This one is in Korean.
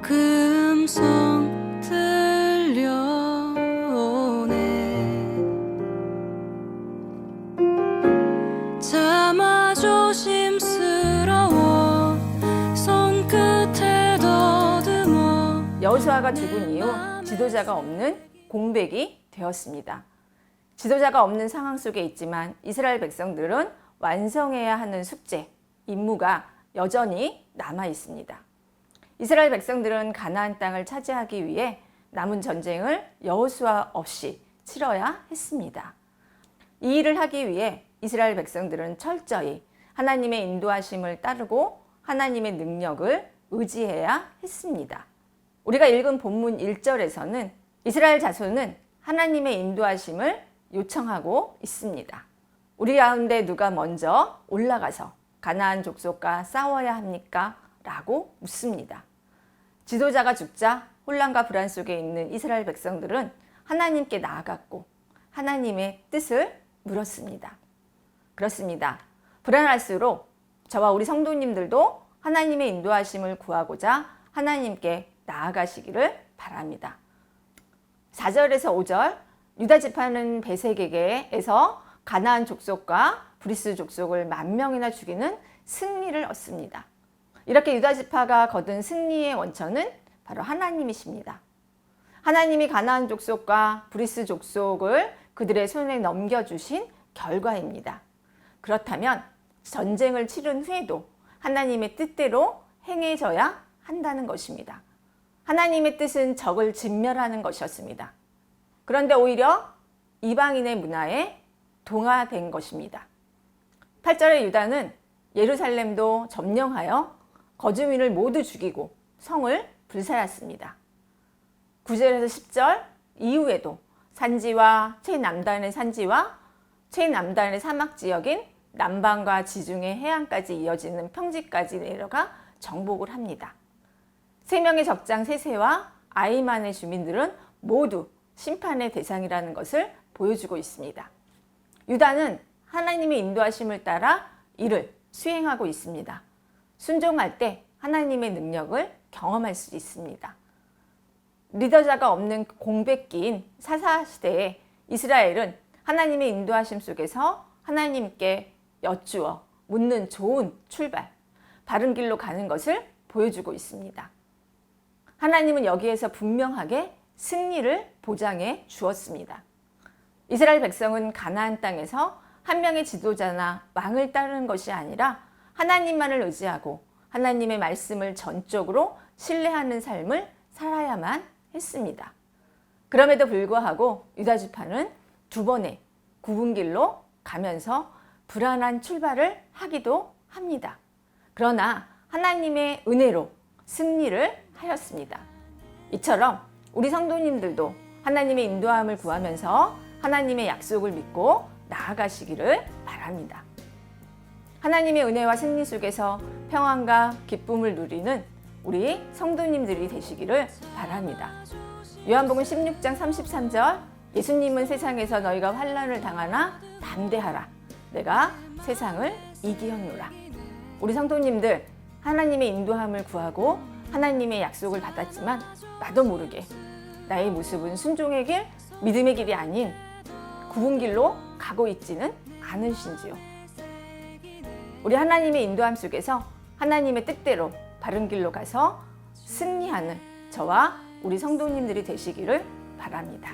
그 음성 들려오네. 차마 조심스러워 손끝에 더듬어. 여호수아가 죽은 이후 지도자가 없는 공백이 되었습니다. 지도자가 없는 상황 속에 있지만 이스라엘 백성들은 완성해야 하는 숙제, 임무가 여전히 남아 있습니다. 이스라엘 백성들은 가나안 땅을 차지하기 위해 남은 전쟁을 여호수아 없이 치러야 했습니다. 이 일을 하기 위해 이스라엘 백성들은 철저히 하나님의 인도하심을 따르고 하나님의 능력을 의지해야 했습니다. 우리가 읽은 본문 1절에서는 이스라엘 자손은 하나님의 인도하심을 요청하고 있습니다. 우리 가운데 누가 먼저 올라가서 가나안 족속과 싸워야 합니까? 라고 묻습니다. 지도자가 죽자 혼란과 불안 속에 있는 이스라엘 백성들은 하나님께 나아갔고 하나님의 뜻을 물었습니다. 그렇습니다. 불안할수록 저와 우리 성도님들도 하나님의 인도하심을 구하고자 하나님께 나아가시기를 바랍니다. 4절에서 5절, 유다 지파는 베세게에서 가나안 족속과 브리스 족속을 10,000명이나 죽이는 승리를 얻습니다. 이렇게 유다 지파가 거둔 승리의 원천은 바로 하나님이십니다. 하나님이 가나안 족속과 브리스 족속을 그들의 손에 넘겨주신 결과입니다. 그렇다면 전쟁을 치른 후에도 하나님의 뜻대로 행해져야 한다는 것입니다. 하나님의 뜻은 적을 진멸하는 것이었습니다. 그런데 오히려 이방인의 문화에 동화된 것입니다. 8절의 유다는 예루살렘도 점령하여 거주민을 모두 죽이고 성을 불살랐습니다. 9절에서 10절 이후에도 산지와 최남단의 산지와 최남단의 사막 지역인 남방과 지중해 해안까지 이어지는 평지까지 내려가 정복을 합니다. 3명의 적장 세세와 아이만의 주민들은 모두 심판의 대상이라는 것을 보여주고 있습니다. 유다는 하나님의 인도하심을 따라 이를 수행하고 있습니다. 순종할 때 하나님의 능력을 경험할 수 있습니다. 리더자가 없는 공백기인 사사시대에 이스라엘은 하나님의 인도하심 속에서 하나님께 여쭈어 묻는 좋은 출발, 바른 길로 가는 것을 보여주고 있습니다. 하나님은 여기에서 분명하게 승리를 보장해 주었습니다. 이스라엘 백성은 가나안 땅에서 한 명의 지도자나 왕을 따르는 것이 아니라 하나님만을 의지하고 하나님의 말씀을 전적으로 신뢰하는 삶을 살아야만 했습니다. 그럼에도 불구하고 유다 지파는 2번의 굽은 길로 가면서 불안한 출발을 하기도 합니다. 그러나 하나님의 은혜로 승리를 하였습니다. 이처럼 우리 성도님들도 하나님의 인도함을 구하면서 하나님의 약속을 믿고 나아가시기를 바랍니다. 하나님의 은혜와 승리 속에서 평안과 기쁨을 누리는 우리 성도님들이 되시기를 바랍니다. 요한복음 16장 33절, 예수님은 세상에서 너희가 환난을 당하나 담대하라. 내가 세상을 이기었노라. 우리 성도님들 하나님의 인도함을 구하고 하나님의 약속을 받았지만 나도 모르게 나의 모습은 순종의 길, 믿음의 길이 아닌 굽은 길로 가고 있지는 않으신지요. 우리 하나님의 인도함 속에서 하나님의 뜻대로 바른 길로 가서 승리하는 저와 우리 성도님들이 되시기를 바랍니다.